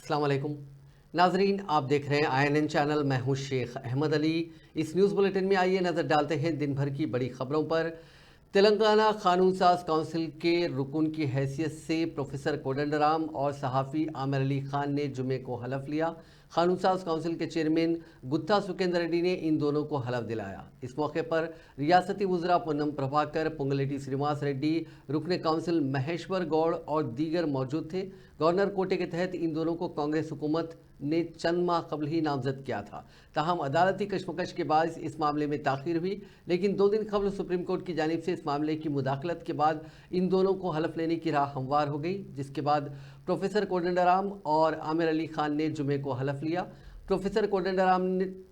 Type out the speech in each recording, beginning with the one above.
अस्सलाम वालेकुम नाजरीन, आप देख रहे हैं INN चैनल। मैं हूं शेख अहमद अली। इस न्यूज़ बुलेटिन में आइए नज़र डालते हैं दिन भर की बड़ी खबरों पर। तेलंगाना कानून साज काउंसिल के रुकन की हैसियत से प्रोफेसर कोदंडराम और सहाफ़ी आमिर अली खान ने जुमे को हलफ लिया। कानून साज काउंसिल के चेयरमैन गुत्ता सुकेंद्र रेड्डी ने इन दोनों को हलफ दिलाया। इस मौके पर रियासती वज़रा पूनम प्रभाकर, पुंगलेटी श्रीनिवास रेड्डी, रुकन काउंसिल महेश्वर गौड़ और दीगर मौजूद थे। गवर्नर कोटे के तहत इन दोनों को कांग्रेस हुकूमत ने चंद माह कबल ही नामजद किया था। ताहम अदालती कशमकश के बाद इस मामले में ताखीर हुई, लेकिन 2 दिन कबल सुप्रीम कोर्ट की जानिब से इस मामले की मुदाखलत के बाद इन दोनों को हलफ लेने की राह हमवार हो गई, जिसके बाद प्रोफेसर कोदंडराम और आमिर अली खान ने जुमे को हलफ लिया। प्रोफेसर कोदंडराम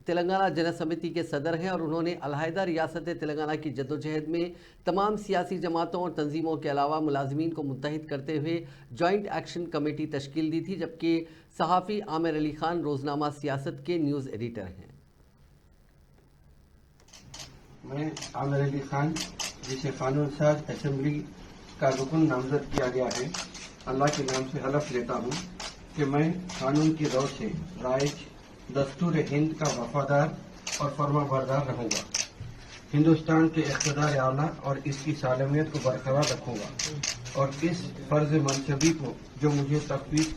तेलंगाना जन समिति के सदर हैं और उन्होंने अलहदा रियासत तेलंगाना की जद्दोजहद में तमाम सियासी जमातों और तंजीमों के अलावा मुलाजमीन को मुत्तहिद करते हुए जॉइंट एक्शन कमेटी तश्कील दी थी, जबकि सहाफ़ी आमिर अली खान रोजनामा सियासत के न्यूज़ एडिटर हैं। मैं आमिर अली खान, जिसे कानून साज असेंबली का रुकन नामजद किया गया है, अल्लाह के नाम से हलफ लेता हूँ कि मैं कानून की रौ से राइज दस्तूर हिंद का वफादार और फर्माबरदार रहूंगा। हिंदुस्तान के इक़्तिदार आला और इसकी सालमियत को बरकरार रखूंगा और इस फर्ज मनसबी को जो मुझे तफवीज़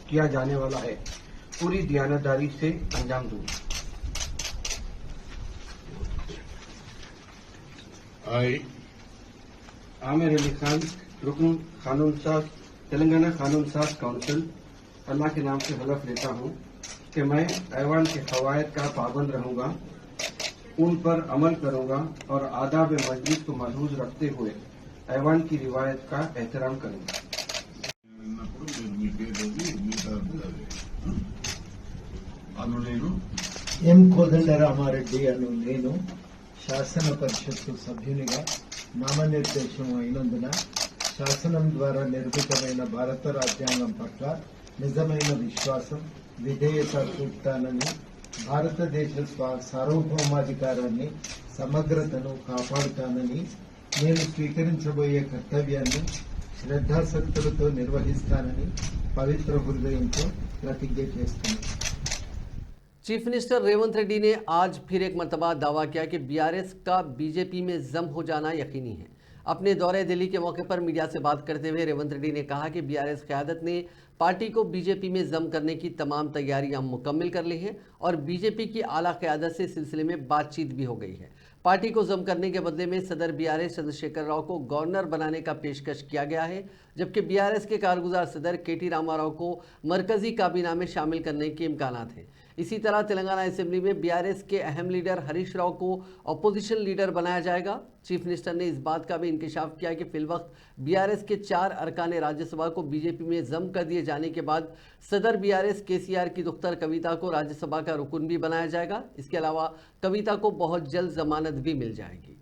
किया जाने वाला है पूरी दियानतदारी से अंजाम दूंगा। आमिर अली खान, रुकन कानून साज तेलंगाना कानून साज काउंसिल, अल्लाह के नाम से हलफ लेता हूँ कि मैं ऐवान के क़वायद का पाबंद रहूंगा, उन पर अमल करूंगा और आदाब मजलिस को महफूज रखते हुए ऐवान की रिवायत का एहतराम करूंगा। ఎం కోదండరామారెడ్డి అను నేను శాసన పరిషత్తు సభ్యునిగా నామనిర్దేశం అయినందున శాసనం ద్వారా నిర్మితమైన భారత రాజ్యాంగం పట్ల నిజమైన విశ్వాసం, విధేయత చూపుతానని, భారతదేశ సార్వభౌమాధికారాన్ని, సమగ్రతను కాపాడుతానని, నేను స్వీకరించబోయే కర్తవ్యాన్ని శ్రద్ధాశక్తులతో నిర్వహిస్తానని పవిత్ర హృదయంతో ప్రతిజ్ఞ చేస్తున్నాను। चीफ मिनिस्टर रेवंत रेड्डी ने आज फिर एक मरतबा दावा किया कि बीआरएस का बीजेपी में जम हो जाना यकीनी है। अपने दौरे दिल्ली के मौके पर मीडिया से बात करते हुए रेवंत रेड्डी ने कहा कि बीआरएस क़यादत ने पार्टी को बीजेपी में जम करने की तमाम तैयारियां मुकम्मल कर ली हैं और बीजेपी की आला क़यादत से सिलसिले में बातचीत भी हो गई है। पार्टी को जम करने के बदले में सदर बीआरएस चंद्रशेखर राव को गवर्नर बनाने का पेशकश किया गया है, जबकि बीआरएस के कारगुजार सदर KT रामाराव को मरकजी काबीना में शामिल करने के इम्कानात हैं। इसी तरह तेलंगाना असेंबली में बीआरएस के अहम लीडर हरीश राव को अपोजिशन लीडर बनाया जाएगा। चीफ मिनिस्टर ने इस बात का भी इंकशाफ किया कि फिलवक्त बीआरएस के 4 अरकान राज्यसभा को बीजेपी में जम कर दिए जाने के बाद सदर बीआरएस KCR की दुख्तर कविता को राज्यसभा का रुकन भी बनाया जाएगा। इसके अलावा कविता को बहुत जल्द जमानत भी मिल जाएगी।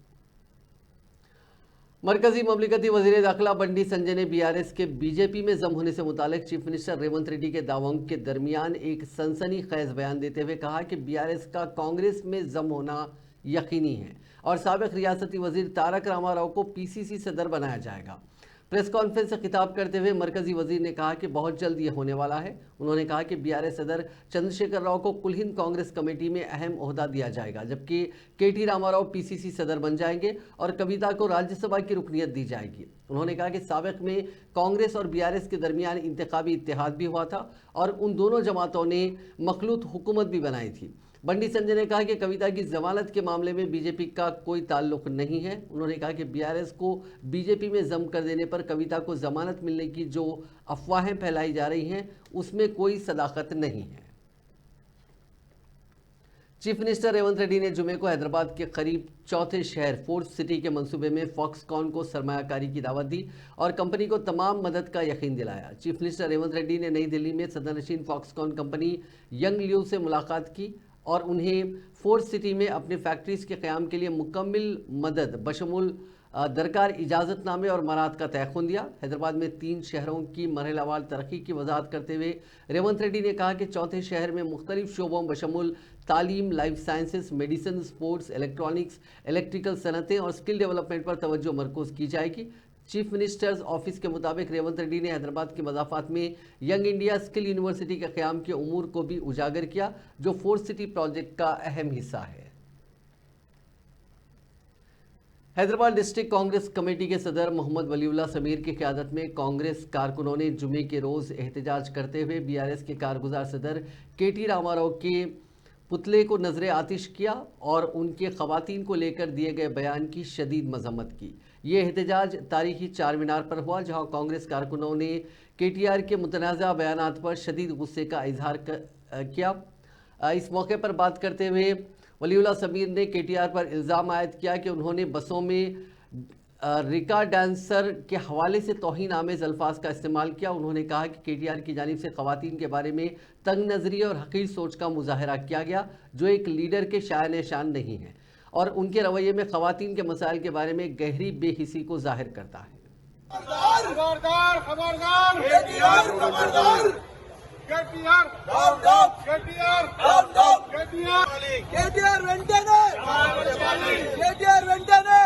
मरकजी ममलिकती वजीर दाखिला बंडी संजय ने बीआरएस के बीजेपी में जम होने से मुतालिक चीफ मिनिस्टर रेवंत रेड्डी के दावों के दरमियान एक सनसनीखेज बयान देते हुए कहा कि बीआरएस का कांग्रेस में जम होना यकीनी है और साबिक रियासती वजीर तारक रामाराव को PCC सदर बनाया जाएगा। प्रेस कॉन्फ्रेंस से खिताब करते हुए मरकजी वजीर ने कहा कि बहुत जल्द ये होने वाला है। उन्होंने कहा कि बीआरएस सदर चंद्रशेखर राव को कुल हिंद कांग्रेस कमेटी में अहम ओहदा दिया जाएगा, जबकि KT रामाराव PCC सदर बन जाएंगे और कविता को राज्यसभा की रुकनीत दी जाएगी। उन्होंने कहा कि साबिक में कांग्रेस और बीआरएस के दरमियान इंतखाबी इत्तेहाद भी हुआ था और उन दोनों जमातों ने मखलूत हुकूमत भी बनाई थी। बंडी संजय ने कहा कि कविता की जमानत के मामले में बीजेपी का कोई ताल्लुक नहीं है। उन्होंने कहा कि बीआरएस को बीजेपी में जम कर देने पर कविता को जमानत मिलने की जो अफवाहें फैलाई जा रही हैं उसमें कोई सदाकत नहीं है। चीफ मिनिस्टर रेवंत रेड्डी ने जुमे को हैदराबाद के करीब चौथे शहर फोर्थ सिटी के मंसूबे में फॉक्सकॉन को सरमायाकारी की दावत दी और कंपनी को तमाम मदद का यकीन दिलाया। चीफ मिनिस्टर रेवंत रेड्डी ने नई दिल्ली में सदरनशीन फॉक्सकॉन कंपनी यंग लियो से मुलाकात की और उन्हें फोर्थ सिटी में अपने फैक्ट्रीज के क़याम के लिए मुकम्मल मदद बशमूल दरकार इजाज़तनामे और मराहत का तयख़ुन दिया। हैदराबाद में 3 शहरों की मरहलावार तरक्की की वजाहत करते हुए रेवंत रेड्डी ने कहा कि चौथे शहर में मुख्तलिफ शोबों बशमूल तालीम, life sciences, medicine, sports, electronics, electrical सनतें और स्किल डेवलपमेंट पर तवज्जो मरकूज़ की जाएगी। चीफ मिनिस्टर्स ऑफिस के मुताबिक रेवंत रेड्डी ने हैदराबाद की मज़ाफ़ात में यंग इंडिया स्किल यूनिवर्सिटी के क़याम के उमूर को भी उजागर किया, जो 4 सिटी प्रोजेक्ट का अहम हिस्सा है। हैदराबाद डिस्ट्रिक्ट कांग्रेस कमेटी के सदर मोहम्मद वलीउल्लाह समीर की क़यादत में कांग्रेस कारकुनों ने जुमे के रोज़ एहतजाज करते हुए बीआरएस के कारगुजार सदर केटी रामाराव के पुतले को नजर आतिश किया और उनके ख़वातीन को लेकर दिए गए बयान की शदीद मजम्मत की। ये एहतजाज तारीखी चार मीनार पर हुआ, जहां कांग्रेस कारकुनों ने केटीआर के मुतनाज़ा बयानात पर शदीद गुस्से का इजहार किया। इस मौके पर बात करते हुए वलीउल्लाह समीर ने केटीआर पर इल्ज़ाम आयद किया कि उन्होंने बसों में रिका डांसर के हवाले से तौहीन आमेज़ अल्फाज का इस्तेमाल किया। उन्होंने कहा कि केटीआर की जानिब से ख़वातीन के बारे में तंग नज़री और हक़ीर सोच का मुजाहरा किया गया, जो एक लीडर के शान शान नहीं है और उनके रवैये में ख़वातीन के मसाइल के बारे में गहरी बेहिसी को जाहिर करता है। खबरदार खबरदार केटीआर खबरदार KTR down down KTR down down KTR KTR వెంటనే केटीआर వెంటనే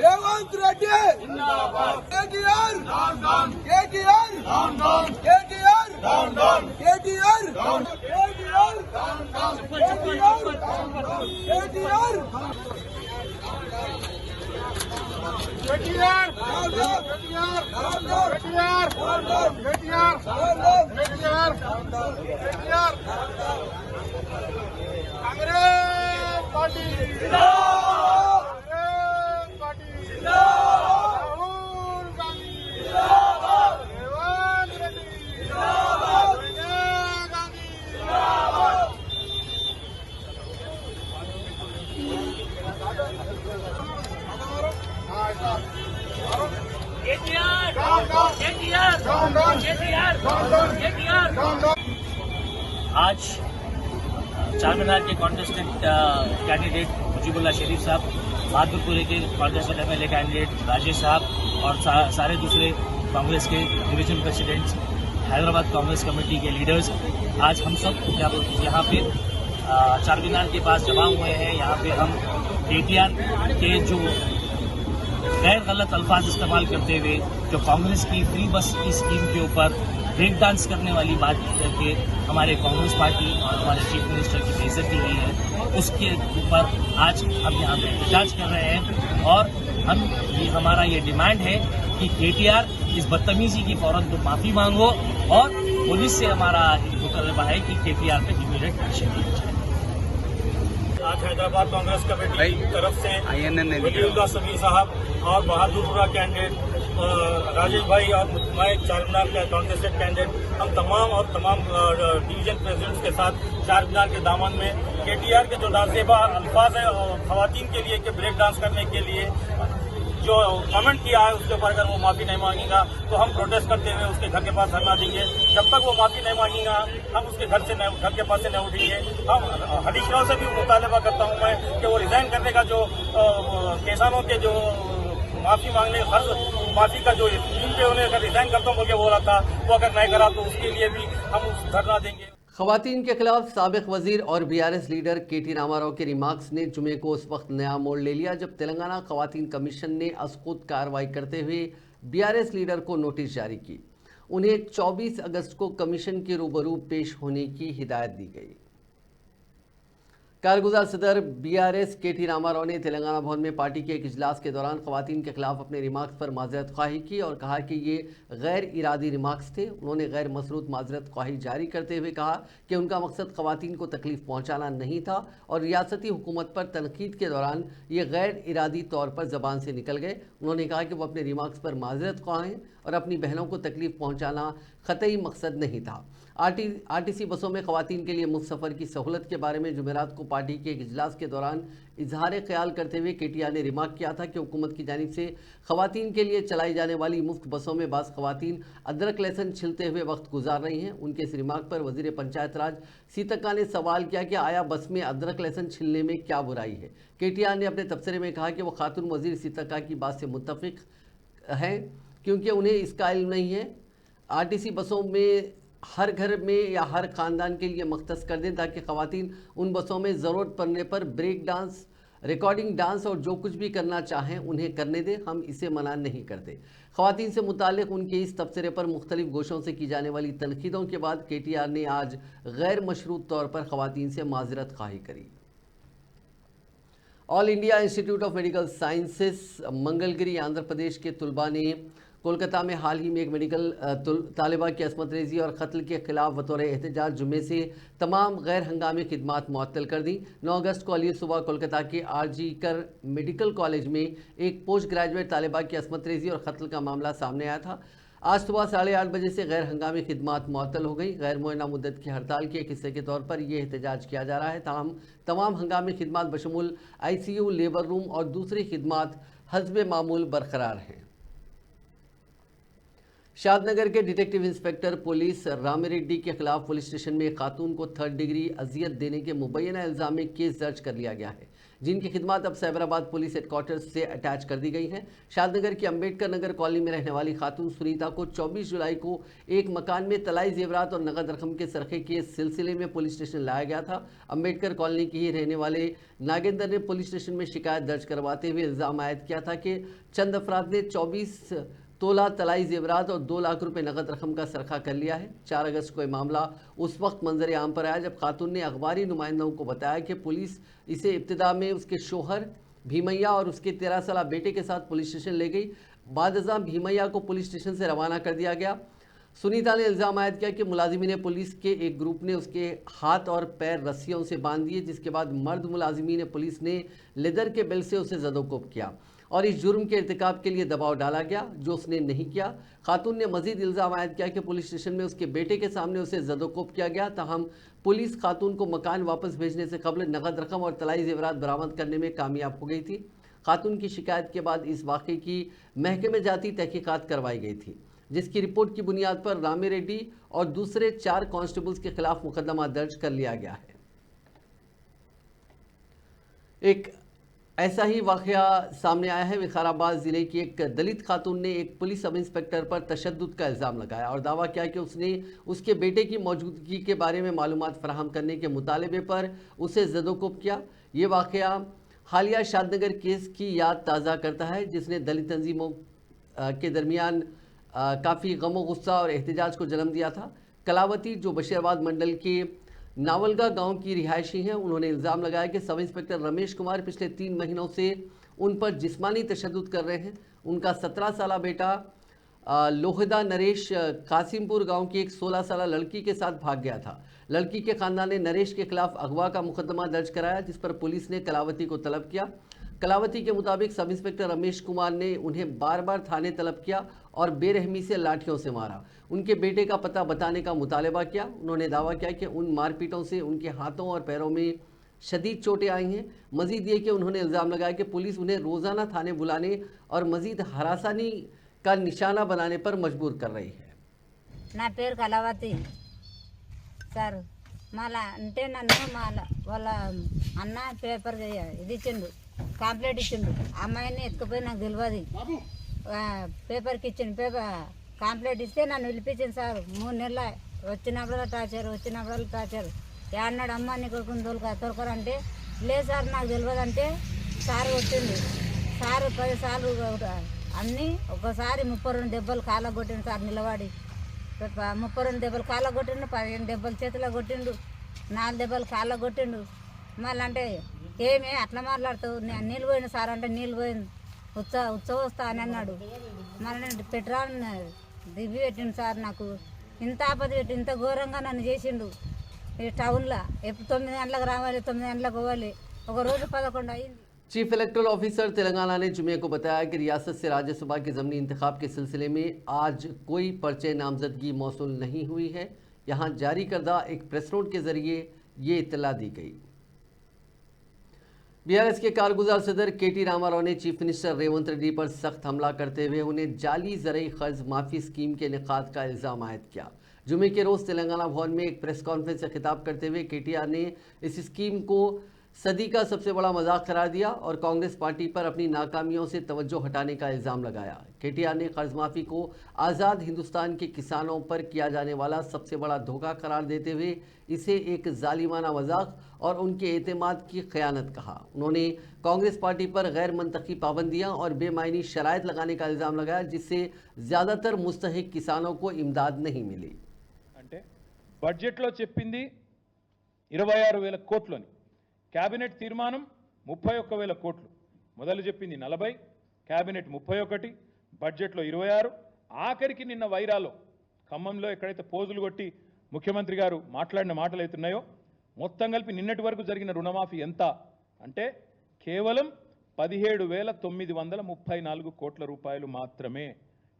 रेवंत रेड्डी जिंदाबाद KTR down down KTR down down KTR down down KTR down KTR down down KTR down down KTR KTR down down KTR down down KTR down down KTR down down KTR down down KTR Congress party जिंदाबाद Congress party जिंदाबाद राहुल गांधी जिंदाबाद रेवंत रेड्डी जिंदाबाद सोनिया गांधी जिंदाबाद KTR KTR KTR KTR. आज चार मीनार के contestant candidate Mujibullah शरीफ साहब, बहादुरपुर के कॉन्टेस्टेंट एमएलए कैंडिडेट राजेश साहब और सारे दूसरे कांग्रेस के division presidents, Hyderabad Congress committee के लीडर्स, आज हम सब यहाँ पे चार मीनार के पास जमा हुए हैं। यहाँ पे हम केटीआर के जो गैर गलत अल्फाज इस्तेमाल करते हुए जो कांग्रेस की फ्री बस की स्कीम के ऊपर ब्रेक डांस करने वाली बात करके हमारे कांग्रेस पार्टी और हमारे चीफ मिनिस्टर की बेइज्जती हुई है, उसके ऊपर आज हम यहाँ पे एहतजाज कर रहे हैं और हमारा ये डिमांड है कि केटीआर इस बदतमीजी की फौरन तो माफ़ी मांगो और पुलिस से हमारा मुतालबा है कि केटीआर पे इमीडिएट एक्शन लिया जाए। आज हैदराबाद कांग्रेस कमेटी की तरफ से वलीउल्लाह समीर साहब और बहादुरपुरा कैंडिडेट राजेश भाई और मैं चार मीनार का कॉन्टेस्टेड कैंडिडेट, हम तमाम डिवीजन प्रेसिडेंट्स के साथ चार मीनार के दामन में केटीआर के जो नाजेबा अल्फाज है खवातीन के लिए कि ब्रेक डांस करने के लिए जो कमेंट किया है उसके ऊपर अगर वो माफ़ी नहीं मांगेगा तो हम प्रोटेस्ट करते हुए उसके घर के पास धरना देंगे। जब तक वो माफ़ी नहीं मांगेगा हम उसके घर के पास से नहीं उठेंगे। हम हरीश राव से भी मुतालबा करता हूँ मैं कि वो रिजाइन करने का जो किसानों के जो माफ़ी मांगने हर माफ़ी का जो इन पे उन्हें अगर रिजाइन करता हूँ बोल के बोल रहा था, वो अगर नहीं करा तो उसके लिए भी हम धरना देंगे। ख़वातीन के खिलाफ साबिक वजीर और बीआरएस लीडर केटी रामाराव के रिमार्क्स ने जुमे को उस वक्त नया मोड़ ले लिया जब तेलंगाना ख़वातीन कमीशन ने असखुद कार्रवाई करते हुए बीआरएस लीडर को नोटिस जारी की। उन्हें 24 अगस्त को कमीशन के रूबरू पेश होने की हिदायत दी गई। कारगुजार सदर बीआरएस केटी रामाराव ने तेलंगाना भवन में पार्टी के एक इजलास के दौरान ख़वातीन के खिलाफ अपने रिमार्क्स पर माजरत ख्वाही की और कहा कि ये गैर इरादी रिमार्क्स थे। उन्होंने गैर मसरूत माजरत ख्वाही जारी करते हुए कहा कि उनका मकसद ख़वातीन को तकलीफ पहुँचाना नहीं था और रियासती हुकूमत पर तनकीद के दौरान ये गैर इरादी तौर पर ज़बान से निकल गए। उन्होंने कहा कि वो अपने रिमार्क्स पर माजरत ख्वाह हैं और अपनी बहनों को तकलीफ पहुँचाना ख़तई मकसद नहीं था। आरटीसी बसों में ख़वातीन के लिए मुफ्त सफ़र की सहूलत के बारे में जुमेरात को पार्टी के एक इजलास के दौरान इजहार ख्याल करते हुए केटीआर ने रिमार्क किया था कि हुकूमत की जानिब से ख़वातीन के लिए चलाई जाने वाली मुफ्त बसों में बाज़ ख़वातीन अदरक लहसुन छिलते हुए वक्त गुजार रही हैं। उनके इस रिमार्क पर वज़ीर पंचायत राज सीतक्का ने सवाल किया कि आया बस में अदरक लहसुन छिलने में क्या बुराई है। केटीआर ने अपने तबसरे में कहा कि वो खातून वज़ीर सीतक्का की बात से मुत्तफ़िक़ हैं क्योंकि उन्हें इसका इल्म नहीं है। आरटीसी बसों में हर घर में या हर ख़ानदान के लिए मख्तस कर दें ताकि ख़वातीन उन बसों में ज़रूरत पड़ने पर ब्रेक डांस रिकॉर्डिंग, डांस और जो कुछ भी करना चाहें उन्हें करने दें, हम इसे मना नहीं करते। ख़वातीन से मुताल्लिक़ उनके इस तबसरे पर मुख्तलिफ गोशों से की जाने वाली तनकीदों के बाद KTR ने आज गैर मशरूत तौर पर ख़वातीन से माज़रत ख़्वाही करी। All India institute of medical sciences Mangalagiri Andhra Pradesh के तलबा ने कोलकाता में हाल ही में एक मेडिकल तालिबा की असमत रेजी और कत्ल के खिलाफ बतौर एहतजाज जुम्मे से तमाम गैर हंगामी खिदमात मुअत्तल कर दी। 9 अगस्त को अली सुबह कोलकाता के RG कर मेडिकल कॉलेज में एक पोस्ट ग्रेजुएट तालिबा की असमत रेजी और कत्ल का मामला सामने आया था। आज सुबह 8:30 बजे से गैर हंगामी खिदमात मुअत्तल हो गई। गैर मुअय्यना मुद्दत की हड़ताल के एक हिस्से के तौर पर यह एहतजाज किया जा रहा है। ताहम तमाम हंगामी खिदमात बशमूल ICU, लेबर रूम और दूसरी खिदमात हस्बे मामूल बरकरार हैं। शादनगर के डिटेक्टिव इंस्पेक्टर पुलिस रामिरेड्डी के खिलाफ पुलिस स्टेशन में एक खातून को 3rd डिग्री अजियत देने के मुबैना इल्ज़ाम में केस दर्ज कर लिया गया है, जिनकी खिदमत अब साइबराबाद पुलिस हेडक्वार्टर्स से अटैच कर दी गई हैं। शादनगर की अंबेडकर नगर कॉलोनी में रहने वाली खातून सुनीता को 24 जुलाई को एक मकान में तलाई जेवरात और नगद रकम के सरखे के सिलसिले में पुलिस स्टेशन लाया गया था। अंबेडकर कॉलोनी के ही रहने वाले नागेंद्र ने पुलिस स्टेशन में शिकायत दर्ज करवाते हुए इल्ज़ाम आयद किया था कि चंद अफराद ने 24 तोला तलाई जेवरात और 2 लाख रुपए नगद रकम का सरखा कर लिया है। 4 अगस्त को यह मामला उस वक्त मंजर आम पर आया जब खातून ने अखबारी नुमाइंदों को बताया कि पुलिस इसे इब्तिदा में उसके शोहर भीमैया और उसके 13 साल बेटे के साथ पुलिस स्टेशन ले गई। बाद अज़ां भीमैया को पुलिस स्टेशन से रवाना कर दिया गया। सुनीता ने इल्ज़ाम आयद किया कि मुलाजिमीन पुलिस के एक ग्रुप ने उसके हाथ और पैर रस्सियों से बांध दिए, जिसके बाद मर्द मुलाजिमीन पुलिस ने लेदर के बेल्ट से उसे ज़दोकोब किया और इस जुर्म के इर्तिकाब के लिए दबाव डाला गया, जो उसने नहीं किया। खातून ने मजीद इल्ज़ाम आयद किया कि पुलिस स्टेशन में उसके बेटे के सामने उसे ज़दोकोब किया गया। ताहम पुलिस खातून को मकान वापस भेजने से कबल नगद रकम और तलाई जेवरात बरामद करने में कामयाब हो गई थी। खातून की शिकायत के बाद इस वाक़े की महकमे जाती तहकीकात करवाई गई थी, जिसकी रिपोर्ट की बुनियाद पर रामिरेड्डी और दूसरे 4 कांस्टेबल्स के खिलाफ मुकदमा दर्ज कर लिया गया है। एक ऐसा ही वाक़या सामने आया है। विकाराबाद ज़िले की एक दलित खातून ने एक पुलिस सब इंस्पेक्टर पर तशद्दुद का इल्ज़ाम लगाया और दावा किया कि उसने उसके बेटे की मौजूदगी के बारे में मालूमात फराहम करने के मुतालबे पर उसे ज़दोकोब किया। ये वाक़या हालिया शादनगर केस की याद ताज़ा करता है, जिसने दलित तंजीमों के दरमियान काफ़ी गम व गुस्सा और एहतजाज को जन्म दिया था। कलावती, जो बशीराबाद मंडल के नावलगा गांव की रिहायशी हैं, उन्होंने इल्ज़ाम लगाया कि सब इंस्पेक्टर रमेश कुमार पिछले 3 महीनों से उन पर जिस्मानी तशद्दुद कर रहे हैं। उनका 17 साल बेटा लोहदा नरेश कासिमपुर गांव की एक 16 साल लड़की के साथ भाग गया था। लड़की के खानदान ने नरेश के खिलाफ अगवा का मुकदमा दर्ज कराया, जिस पर पुलिस ने कलावती को तलब किया। कलावती के मुताबिक सब इंस्पेक्टर रमेश कुमार ने उन्हें बार बार थाने तलब किया और बेरहमी से लाठियों से मारा। उनके बेटे का पता बताने का मुतालबा किया। उन्होंने दावा किया कि उन मारपीटों से उनके हाथों और पैरों में शदीद चोटें आई हैं। मजीद ये कि उन्होंने इल्ज़ाम लगाया कि पुलिस उन्हें रोज़ाना थाने बुलाने और मजीद हरासानी का निशाना बनाने पर मजबूर कर रही है। ना पेर कलावती सर माला అంటే నన్ను వాళ్ళ అన్న పేపర్ ఇది ఇచ్చిండు, కంప్లైంట్ ఇచ్చిండు. అమ్మాయిని ఎత్తుకుపోయి నాకు తెలియదు, పేపర్కి ఇచ్చిండు. కంప్లైంట్ ఇస్తే నన్ను పిలిపించింది సార్. 3 నెలల వచ్చినప్పుడు టార్చర్ అన్నాడు. అమ్మ నీ కొడుకుని తొలకరంటే లేదు సార్ నాకు తెలియదు అంటే సార్ కొట్టిండు. సార్ 10 సార్లు అన్నీ ఒకసారి 32 దెబ్బలు కాళ్ళ కొట్టిండు సార్. నిలబడి 32 దెబ్బలు కాళ్ళ కొట్టిండు, 15 దెబ్బలు చేతిలో కొట్టిండు, 4 దెబ్బలు కాళ్ళ కొట్టిండు. మళ్ళీ అంటే ఏమే అట్లా మాట్లాడుతావు, నీళ్ళు పోయింది సార్ అంటే నీళ్ళు పోయింది, ఉత్సవస్తా అని అన్నాడు. మళ్ళీ పెట్రోల్ దివ్వి పెట్టిండు సార్. నాకు ఇంత ఆపద పెట్టి ఇంత ఘోరంగా నన్ను చేసిండు. ఈ టౌన్లో ఎప్పుడు 9 గంటలకు రావాలి, 9 గంటలకు పోవాలి, ఒక రోజు 11 అయింది. चीफ इलेक्टोरल ऑफिसर तेलंगाना ने जुमे को बताया कि रियासत से राज्यसभा के ज़मीनी इंतखाब के सिलसिले में आज कोई पर्चे नामजदगी मौसूल नहीं हुई है। यहाँ जारी करदा एक प्रेस नोट के जरिए ये इत्तला दी गई। बीआरएस के कारगुजार सदर KT रामाराव ने चीफ मिनिस्टर रेवंत रेड्डी पर सख्त हमला करते हुए उन्हें जाली ज़रई कर्ज माफ़ी स्कीम के इनेकाद का इल्ज़ाम आयद किया। जुमे के रोज़ तेलंगाना भवन में एक प्रेस कॉन्फ्रेंस से खिताब करते हुए KTR ने इस स्कीम को सदी का सबसे बड़ा मजाक करार दिया और कांग्रेस पार्टी पर अपनी नाकामियों से तवज्जो हटाने का इल्ज़ाम लगाया। केटीआर ने कर्ज माफ़ी को आज़ाद हिंदुस्तान के किसानों पर किया जाने वाला सबसे बड़ा धोखा करार देते हुए इसे एक जालिमाना मजाक और उनके एतमाद की खयानत कहा। उन्होंने कांग्रेस पार्टी पर गैर मंतकी पाबंदियां और बेमायनी शराइत लगाने का इल्ज़ाम लगाया, जिससे ज़्यादातर मुस्तहिक किसानों को इमदाद नहीं मिली। అంటే బడ్జెట్లో చెప్పింది 26,000 కోట్లని, క్యాబినెట్ తీర్మానం 31,000 కోట్లు, మొదలు చెప్పింది 40, క్యాబినెట్ 31, బడ్జెట్లో 26, ఆఖరికి నిన్న వైరాలో ఖమ్మంలో ఎక్కడైతే పోజులు కొట్టి ముఖ్యమంత్రి గారు మాట్లాడిన మాటలు అవుతున్నాయో మొత్తం కలిపి నిన్నటి వరకు జరిగిన రుణమాఫీ ఎంత అంటే కేవలం 17,934 కోట్ల రూపాయలు మాత్రమే.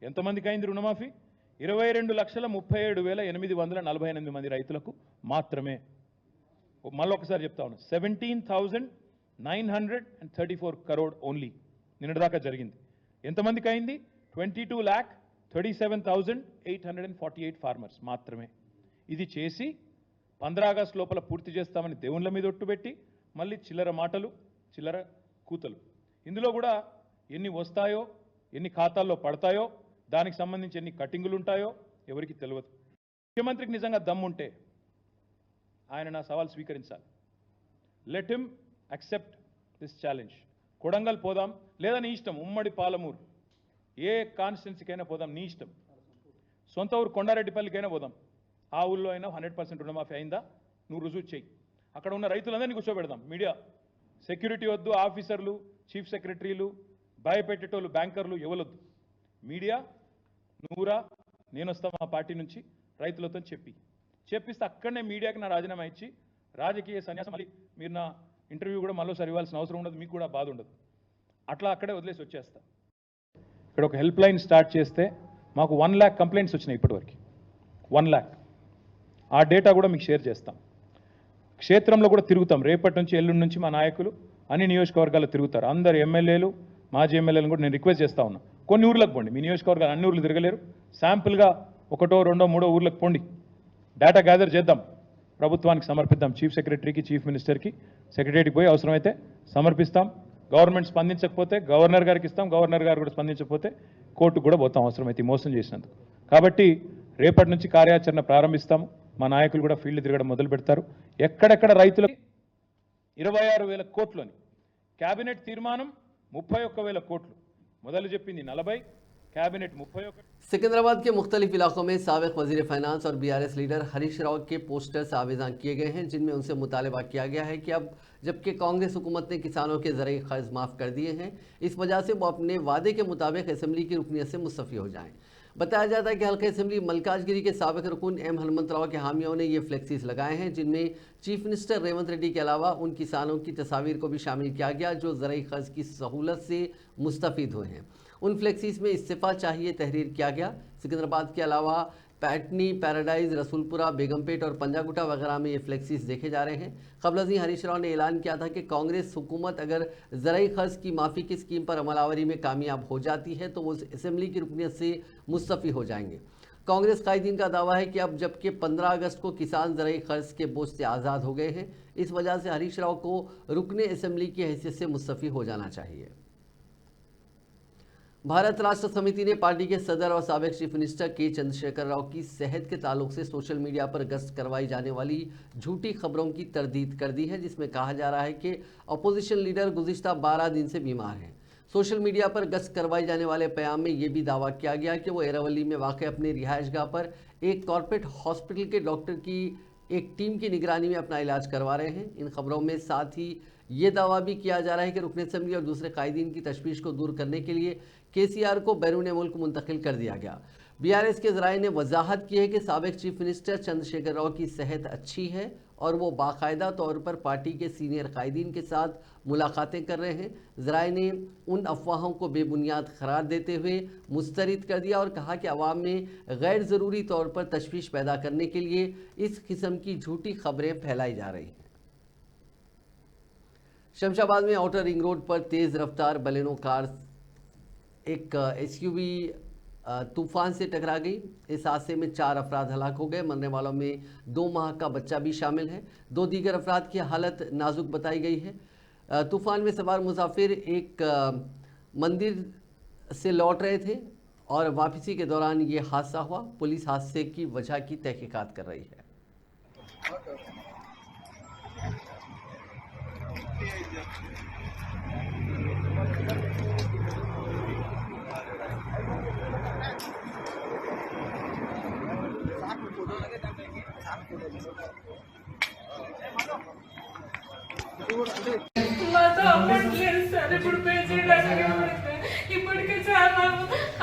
ఎంతమందికి అయింది రుణమాఫీ? 22,37,848 మంది రైతులకు మాత్రమే. మళ్ళీ ఒకసారి చెప్తా ఉన్నాను, 17,934 crore ఓన్లీ నిన్నటిదాకా జరిగింది. ఎంతమందికి అయింది? 22,37,848 ఫార్మర్స్ మాత్రమే. ఇది చేసి 15 ఆగస్టు లోపల పూర్తి చేస్తామని దేవుళ్ళ మీద ఒట్టుబెట్టి మళ్ళీ చిల్లర మాటలు, చిల్లర కూతలు. ఇందులో కూడా ఎన్ని వస్తాయో, ఎన్ని ఖాతాల్లో పడతాయో, దానికి సంబంధించి ఎన్ని కటింగులు ఉంటాయో ఎవరికి తెలియదు. ముఖ్యమంత్రికి నిజంగా దమ్ముంటే ఆయన నా సవాల్ స్వీకరించాలి. Let him accept this challenge. Kodangal పోదాం, లేదా నీ ఇష్టం, ఉమ్మడి పాలమూరు ఏ కాన్స్టిట్యున్సీకైనా పోదాం, నీ ఇష్టం. సొంత ఊరు కొండారెడ్డిపల్లికైనా పోదాం, ఆ ఊళ్ళో అయినా 100% రుణమాఫీ అయిందా నువ్వు రుజువు చేయి. అక్కడ ఉన్న రైతులందరినీ కూర్చోబెడదాం. మీడియా సెక్యూరిటీ వద్దు, ఆఫీసర్లు, చీఫ్ సెక్రటరీలు, భయపెట్టేటోళ్ళు, బ్యాంకర్లు ఎవరొద్దు. మీడియా నువ్వురా, నేను వస్తా మా పార్టీ నుంచి రైతులతో చెప్పిస్తే అక్కడనే మీడియాకి నా రాజీనామా ఇచ్చి రాజకీయ సన్యాసం, మళ్ళీ మీరు నా ఇంటర్వ్యూ కూడా మళ్ళీసారి ఇవ్వాల్సిన అవసరం ఉండదు, మీకు కూడా బాధ ఉండదు. అట్లా అక్కడే వదిలేసి వచ్చేస్తా. ఇక్కడ ఒక హెల్ప్ లైన్ స్టార్ట్ చేస్తే మాకు 1 lakh కంప్లైంట్స్ వచ్చినాయి ఇప్పటివరకు. 1 lakh. ఆ డేటా కూడా మీకు షేర్ చేస్తాం. క్షేత్రంలో కూడా తిరుగుతాం. రేపటి నుంచి, ఎల్లుండి నుంచి మా నాయకులు అన్ని నియోజకవర్గాల్లో తిరుగుతారు. అందరు ఎమ్మెల్యేలు, మాజీ ఎమ్మెల్యేలను కూడా నేను రిక్వెస్ట్ చేస్తా ఉన్నా, కొన్ని ఊర్లకు పోండి. మీ నియోజకవర్గాలు అన్ని ఊర్లు తిరగలేరు, శాంపుల్గా 1, 2, 3 ఊర్లకు పోండి. డేటా గ్యాదర్ చేద్దాం, ప్రభుత్వానికి సమర్పిద్దాం. చీఫ్ సెక్రటరీకి, చీఫ్ మినిస్టర్కి, సెక్రటరీకి పోయి అవసరమైతే సమర్పిస్తాం. గవర్నమెంట్ స్పందించకపోతే గవర్నర్ గారికి ఇస్తాం, గవర్నర్ గారు కూడా స్పందించకపోతే కోర్టుకు కూడా పోతాం అవసరమైతే మోసం చేసినందుకు. కాబట్టి రేపటి నుంచి కార్యాచరణ ప్రారంభిస్తాము. మా నాయకులు కూడా ఫీల్డ్ తిరగడం మొదలు పెడతారు. ఎక్కడెక్కడ రైతులు 26,000 కోట్లని, క్యాబినెట్ తీర్మానం 31,000 కోట్లు, మొదలు చెప్పింది 40, कैबिनेट 31। सिकंदराबाद के मुख्तलिफ इलाकों में साबिक वजीर फाइनेंस और बीआरएस लीडर हरीश राव के पोस्टर्स आवेदन किए गए हैं, जिनमें उनसे मुतालबा किया गया है कि अब जबकि कांग्रेस हुकूमत ने किसानों के ज़रिए कर्ज माफ़ कर दिए हैं, इस वजह से वो अपने वादे के मुताबिक असेंबली की रुकनीत से मुस्तफ़ी हो जाएं। बताया जाता है कि हल्का असेंबली मलकाजगिरी के साबिक रुकन एम हनुमंत राव के हामियों ने ये फ्लेक्सीज लगाए हैं, जिनमें चीफ मिनिस्टर रेवंत रेड्डी के अलावा उन किसानों की तस्वीर को भी शामिल किया गया जो ज़रिए कर्ज की सहूलत से मुस्तफ़ीद हुए हैं। उन फ्लेक्सीज में इस्तीफ़ा चाहिए तहरीर किया गया। सिकंदराबाद के अलावा पैटनी, पैराडाइज, रसूलपुरा, बेगमपेट और पंजागुटा वगैरह में ये फ्लेक्सीज देखे जा रहे हैं। कबलजी हरीश राव ने ऐलान किया था कि कांग्रेस हुकूमत अगर ज़राई खर्च की माफ़ी की स्कीम पर अमलावरी में कामयाब हो जाती है तो वो असेंबली की रुकनीत से मुस्तफ़ी हो जाएंगे। कांग्रेस कायदीन का दावा है कि अब जबकि 15 अगस्त को किसान ज़राई खर्च के बोझ से आज़ाद हो गए हैं, इस वजह से हरीश राव को रुकने असेंबली की हैसियत से मुस्तफ़ी हो जाना चाहिए। भारत राष्ट्र समिति ने पार्टी के सदर और साबिक चीफ मिनिस्टर के चंद्रशेखर राव की सेहत के ताल्लुक से सोशल मीडिया पर गश्त करवाई जाने वाली झूठी खबरों की तरदीद कर दी है, जिसमें कहा जा रहा है कि अपोजिशन लीडर गुज़िश्ता 12 दिन से बीमार हैं। सोशल मीडिया पर गश्त करवाई जाने वाले बयान में यह भी दावा किया गया कि वो एरावली में वाक़ अपने रिहायशगाह पर एक कॉर्पोरेट हॉस्पिटल के डॉक्टर की एक टीम की निगरानी में अपना इलाज करवा रहे हैं। इन खबरों में साथ ही ये दावा भी किया जा रहा है कि रुकन असेंबली और दूसरे कायदीन की तशवीश को दूर करने के लिए केसीआर को बैरून मुल्क मुंतकिल कर दिया गया। बीआरएस के ज़राए ने वजाहत की है कि साबिक चीफ मिनिस्टर चंद्रशेखर राव की सेहत अच्छी है और वो बाकायदा तौर पर पार्टी के सीनियर कायदीन के साथ मुलाकातें कर रहे हैं। ज़राए ने उन अफवाहों को बेबुनियाद करार देते हुए मुस्तरद कर दिया और कहा कि अवाम में गैर ज़रूरी तौर पर तशवीश पैदा करने के लिए इस किस्म की झूठी खबरें फैलाई जा रही हैं। शमशाबाद में आउटर रिंग रोड पर तेज़ रफ्तार बलेनो कार एक एसयूवी तूफान से टकरा गई। इस हादसे में 4 अफराद हलाक हो गए। मरने वालों में 2 माह का बच्चा भी शामिल है। 2 दीगर अफराद की हालत नाजुक बताई गई है। तूफान में सवार मुसाफिर एक मंदिर से लौट रहे थे और वापसी के दौरान ये हादसा हुआ। पुलिस हादसे की वजह की तहकीकात कर रही है। మాతో అమౌంట్ లేదు సార్, ఇప్పుడు పే చేయడానికి ఇప్పటికే చాలా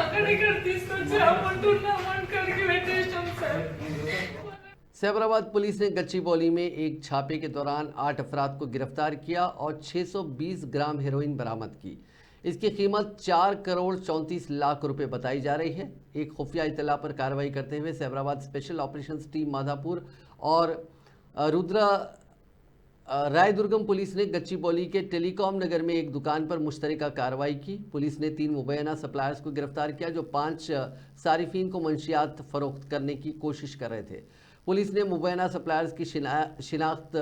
అక్కడిక్కడ తీసుకొచ్చి అమౌంట్ ఉన్న అమౌంట్ కడిగి పెట్టేసాం సార్। सैबराबाद पुलिस ने गच्चीबौली में एक छापे के दौरान 8 अफराद को गिरफ्तार किया और 620 ग्राम हेरोइन बरामद की। इसकी कीमत 4 करोड़ 34 लाख रुपए बताई जा रही है। एक खुफिया इत्तला पर कार्रवाई करते हुए Cyberabad special operations team Madhapur और रुद्रा रायदुर्गम पुलिस ने गच्चीबौली के टेलीकॉम नगर में एक दुकान पर मुश्तरका कार्रवाई की। पुलिस ने 3 मुबैना सप्लायर्स को गिरफ्तार किया जो 5 सारिफीन को मंशियात फरोख्त करने की कोशिश कर रहे थे। पुलिस ने मुबैना सप्लायर्स की शिनाख्त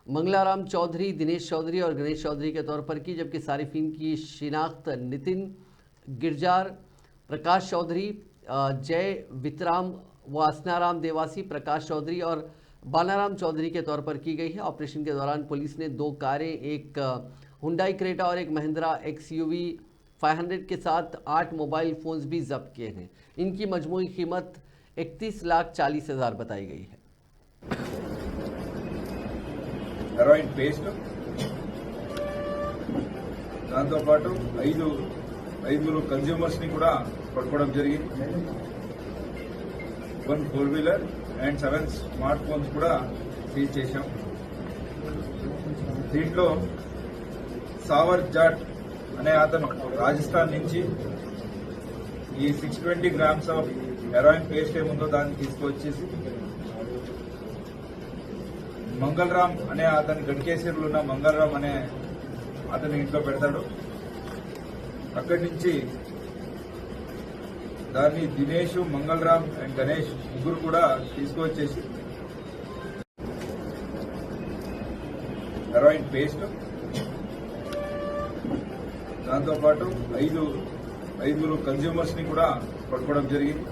मंगलाराम चौधरी, दिनेश चौधरी और गणेश चौधरी के तौर पर की, जबकि सारिफीन की शिनाख्त नितिन गिरजार, प्रकाश चौधरी, जय वितराम, वासनाराम देवासी, प्रकाश चौधरी और बालाराम चौधरी के तौर पर की गई है। ऑपरेशन के दौरान पुलिस ने 2 कारें, एक हुंडई क्रेटा और एक महिंद्रा XUV 500 के साथ 8 मोबाइल फ़ोन्स भी जब्त किए हैं। इनकी मजमूई कीमत 31,40,000 बताई गई है। హెరాయిన్ పేస్ట్, దాంతోపాటు ఐదుగురు కన్జ్యూమర్స్ని కూడా పట్టుకోవడం జరిగింది। 1 4-వీలర్ అండ్ 7 స్మార్ట్ ఫోన్స్ కూడా సీజ్ చేశాం। దీంట్లో సావర్ జాట్ అనే అతను రాజస్థాన్ నుంచి ఈ 620 గ్రామ్స్ ఆఫ్ హెరాయిన్ పేస్ట్ ఏముందో దాన్ని తీసుకొచ్చేసి మంగళరామ్ అనే అతని గడికేశ్వరులు ఉన్న మంగళరామ్ అనే అతని ఇంట్లో పెడతాడు। అక్కడి నుంచి దాన్ని దినేష్, మంగళరామ్ అండ్ గణేష్ ముగ్గురు కూడా తీసుకొచ్చేసి హెరాయిన్ పేస్ట్, దాంతోపాటు ఐదుగురు కన్జ్యూమర్స్ని కూడా పట్టుకోవడం జరిగింది।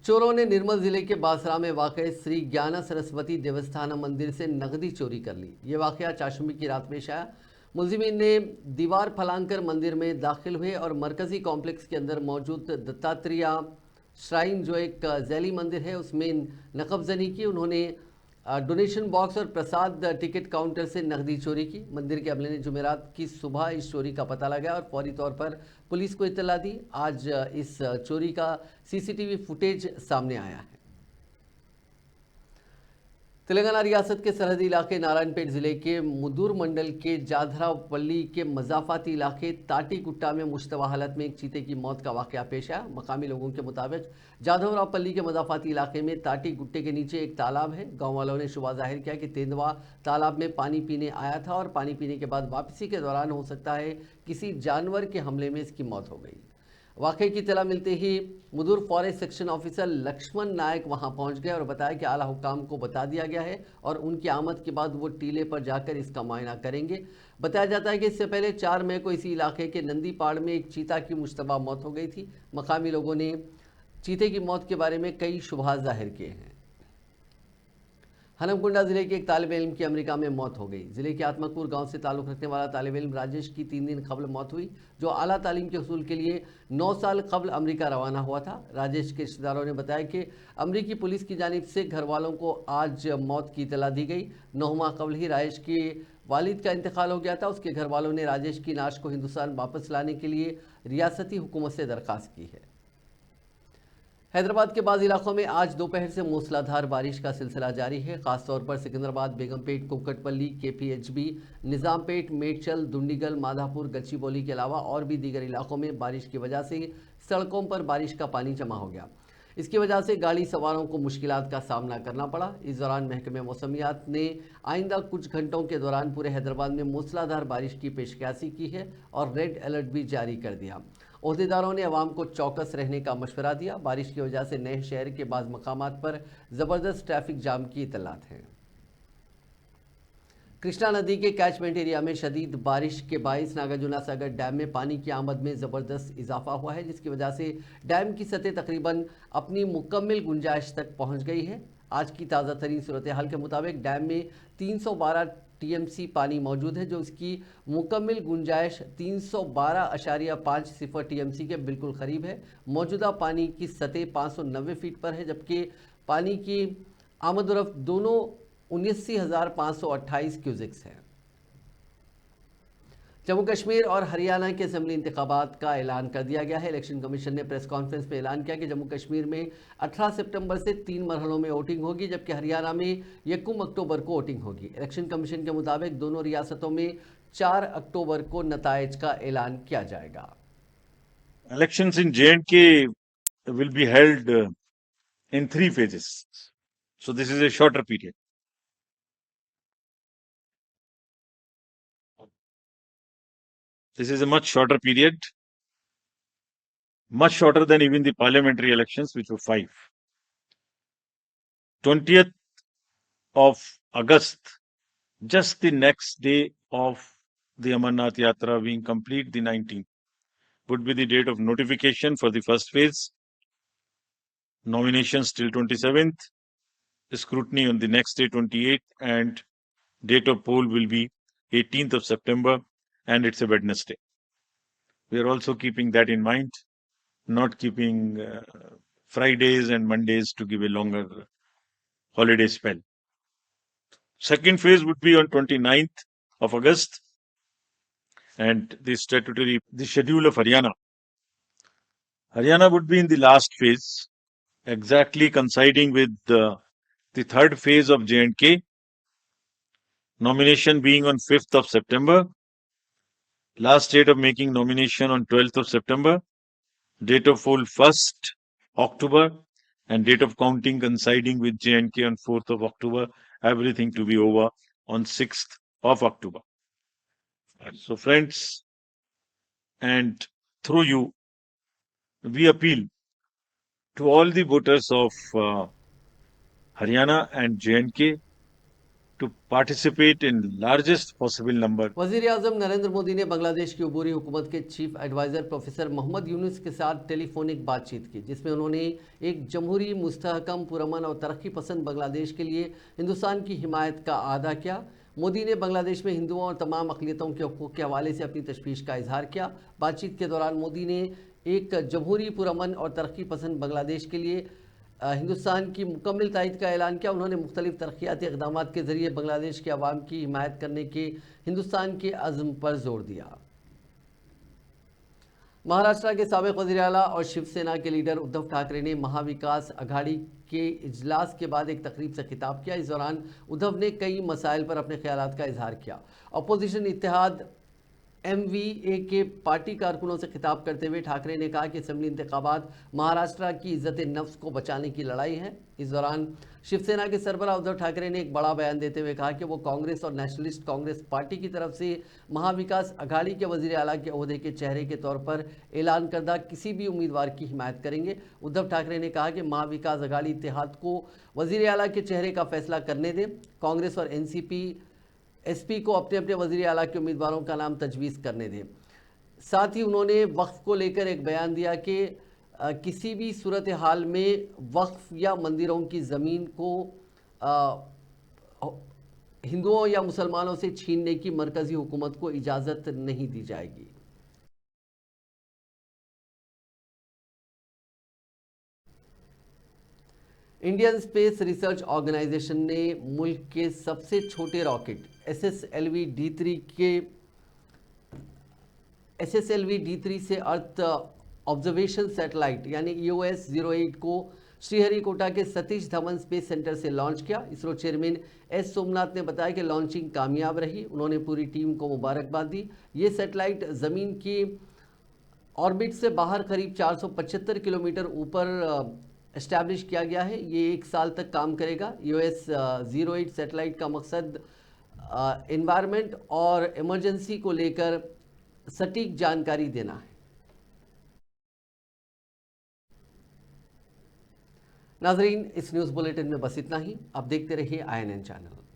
चोरों ने निर्मल जिले के बासरा में वाक़ श्री ज्ञान सरस्वती देवस्थान मंदिर से नकदी चोरी कर ली। ये वाक़या चाशमी की रात पेश आया। मुलजिमीन ने दीवार फलांकर मंदिर में दाखिल हुए और मरकजी कॉम्प्लेक्स के अंदर मौजूद दत्तात्रेय श्राइन जो एक जैली मंदिर है उसमें नकबजनी की। उन्होंने डोनेशन बॉक्स और प्रसाद टिकट काउंटर से नकदी चोरी की। मंदिर के अमले ने जुमेरात की सुबह इस चोरी का पता लगाया और फौरी तौर पर पुलिस को इत्तला दी। आज इस चोरी का CCTV फुटेज सामने आया है। तेलंगाना रियासत के सरहदी इलाके नारायणपेट ज़िले के मुदूर मंडल के जाधरापल्ली के मजाफाती इलाके ताटीगुट्टा में मुश्तबा हालत में एक चीते की मौत का वाक़या पेश आया। मकामी लोगों के मुताबिक जाधवरापल्ली के मजाफाती इलाके में ताटीगुट्टे के नीचे एक तालाब है। गांव वालों ने शुबा जाहिर किया कि तेंदुआ तालाब में पानी पीने आया था और पानी पीने के बाद वापसी के दौरान हो सकता है किसी जानवर के हमले में इसकी मौत हो गई। वाक़े की इत्तला मिलते ही मुदूर फॉरेस्ट सेक्शन ऑफिसर लक्ष्मण नायक वहां पहुंच गए और बताया कि आला हुकाम को बता दिया गया है और उनकी आमद के बाद वो टीले पर जाकर इसका मुआयना करेंगे। बताया जाता है कि इससे पहले 4 मई को इसी इलाके के नंदीपाड़ में एक चीता की मुश्तबा मौत हो गई थी। मकामी लोगों ने चीते की मौत के बारे में कई शुबहात जाहिर किए हैं। हनमकुंडा जिले के एक तालिब इल्म की अमेरिका में मौत हो गई। जिले के आत्माकुर गांव से ताल्लुक़ रखने वाला तालिब इल्म राजेश की 3 दिन कबल मौत हुई, जो आला तालीम के हसूल के लिए 9 साल कबल अमेरिका रवाना हुआ था। राजेश के रिश्तेदारों ने बताया कि अमेरिकी पुलिस की जानिब से घर वालों को आज मौत की इतला दी गई। 9 माह कबल ही राजेश के वालिद का इंतकाल हो गया था। उसके घर वालों ने राजेश की लाश को हिंदुस्तान वापस लाने के लिए रियासती हुकूमत से दरख्वास्त की है। हैदराबाद के बाज़ इलाकों में आज दोपहर से मूसलाधार बारिश का सिलसिला जारी है। खासतौर पर सिकंदराबाद, बेगमपेट, कुक्कटपल्ली, KPHB, निज़ामपेट, मेडचल, दुंडीगल, माधापुर, गच्चीबौली के अलावा और भी दीगर इलाकों में बारिश की वजह से सड़कों पर बारिश का पानी जमा हो गया। इसकी वजह से गाड़ी सवारों को मुश्किलात का सामना करना पड़ा। इस दौरान महकमे मौसमियात ने आइंदा कुछ घंटों के दौरान पूरे हैदराबाद में मूसलाधार बारिश की पेशकशी की है और रेड अलर्ट भी जारी कर दिया। ओहदेदारों ने अवाम को चौकस रहने का मशवरा दिया। बारिश की वजह से नए शहर के बाज़ मकामात पर ज़बरदस्त ट्रैफिक जाम की इतलात हैं। कृष्णा नदी के कैचमेंट एरिया में शदीद बारिश के बाइस नागार्जुना सागर डैम में पानी की आमद में ज़बरदस्त इजाफा हुआ है, जिसकी वजह से डैम की सतह तकरीबन अपनी मुकम्मल गुंजाइश तक पहुंच गई है। आज की ताज़ा तरीन सूरत हाल के मुताबिक डैम में 312 टीएमसी पानी मौजूद है, जो इसकी मुकम्मल गुंजाइश 312.50 टीएमसी के बिल्कुल करीब है। मौजूदा पानी की सतह 590 फीट पर है, जबकि पानी की आमद-ओ-रफ्त दोनों 79,528 क्यूजिक्स है। जम्मू कश्मीर और हरियाणा के असेंबली इंतखाबात का ऐलान कर दिया गया है। इलेक्शन कमीशन ने प्रेस कॉन्फ्रेंस में ऐलान किया कि जम्मू कश्मीर में 18 सितंबर से 3 मरहलों में वोटिंग होगी, जबकि हरियाणा में 1 अक्टूबर को वोटिंग होगी। इलेक्शन कमीशन के मुताबिक दोनों रियासतों में 4 अक्टूबर को नताइज का ऐलान किया जाएगा। Elections in J&K will be held in 3 phases. So this is a shorter period. This is a much shorter period, much shorter than even the parliamentary elections, which were 5. 20th of August, just the next day of the Amarnath Yatra being complete, the 19th, would be the date of notification for the first phase. Nominations till 27th, scrutiny on the next day 28th, and date of poll will be 18th of September, and it's a Wednesday. We are also keeping that in mind, not keeping Fridays and Mondays to give a longer holiday spell. Second phase would be on 29th of August, and the schedule of Haryana. Haryana would be in the last phase, exactly coinciding with the third phase of J&K. Nomination being on 5th of September. Last date of making nomination on 12th of September. Date of poll 1st October. And date of counting coinciding with J&K on 4th of October. Everything to be over on 6th of October. So friends, and through you, we appeal to all the voters of Haryana and J&K to participate in largest possible number. वज़ीर-ए-आज़म नरेंद्र मोदी ने बांग्लादेश की अबूरी हुकूमत के chief adviser professor Mohammad Yunus के साथ telephonic बातचीत की, जिसमें उन्होंने एक जमहूरी, मुस्तहकम, पुरअमन और तरक्की पसंद बांग्लादेश के लिए हिंदुस्तान की हिमायत का आदा किया। मोदी ने बांग्लादेश में हिंदुओं और तमाम अक़लियतों के हक़ूक़ के हवाले से अपनी तशवीश का इजहार किया। बातचीत के दौरान मोदी ने एक जमहूरी, पुरअमन और तरक्की पसंद बांग्लादेश के लिए हिंदुस्तान की मुकम्मल तायद का ऐलान किया। उन्होंने मुख्तलिफ तरक्याती इक़दाम के ज़रिए बांग्लादेश के अवाम की हिमायत करने के हिंदुस्तान के अज़्म पर जोर दिया। महाराष्ट्र के साबिक़ वज़ीर आला और शिवसेना के लीडर उद्धव ठाकरे ने महाविकास अघाड़ी के इजलास के बाद एक तकरीब से खिताब किया। इस दौरान उद्धव ने कई मसाइल पर अपने ख्यालात का इजहार किया। अपोजिशन इत्तेहाद MVA के पार्टी कारकुनों से खिताब करते हुए ठाकरे ने कहा कि असेंबली इंतखाबात महाराष्ट्र की इज्जत नफ्स को बचाने की लड़ाई है। इस दौरान शिवसेना के सरबराह उद्धव ठाकरे ने एक बड़ा बयान देते हुए कहा कि वो कांग्रेस और नेशनलिस्ट कांग्रेस पार्टी की तरफ से महाविकास अघाड़ी के वज़ीर आला के ओहदे के चेहरे के तौर पर ऐलान करदा किसी भी उम्मीदवार की हिमायत करेंगे। उद्धव ठाकरे ने कहा कि महाविकास अघाड़ी इत्तेहाद को वज़ीर आला के चेहरे का फैसला करने दें। कांग्रेस और NCP SP को अपने अपने वज़ीर आला के उम्मीदवारों का नाम तजवीज़ करने दें। साथ ही उन्होंने वक्फ को लेकर एक बयान दिया कि किसी भी सूरत हाल में वक्फ या मंदिरों की ज़मीन को हिंदुओं या मुसलमानों से छीनने की मरकज़ी हुकूमत को इजाज़त नहीं दी जाएगी। इंडियन स्पेस रिसर्च ऑर्गेनाइजेशन ने मुल्क के सबसे छोटे रॉकेट SSLV D3 से अर्थ ऑब्जर्वेशन सैटेलाइट यानी EOS 08 को श्रीहरिकोटा के सतीश धवन स्पेस सेंटर से लॉन्च किया। इसरो चेयरमैन S सोमनाथ ने बताया कि लॉन्चिंग कामयाब रही। उन्होंने पूरी टीम को मुबारकबाद दी। ये सैटेलाइट ज़मीन की ऑर्बिट से बाहर करीब 475 किलोमीटर ऊपर एस्टैब्लिश किया गया है। ये 1 साल तक काम करेगा। EOS 08 सैटेलाइट का मकसद एनवायरनमेंट और इमरजेंसी को लेकर सटीक जानकारी देना है। नाजरीन, इस न्यूज़ बुलेटिन में बस इतना ही। अब देखते रहिए INN चैनल।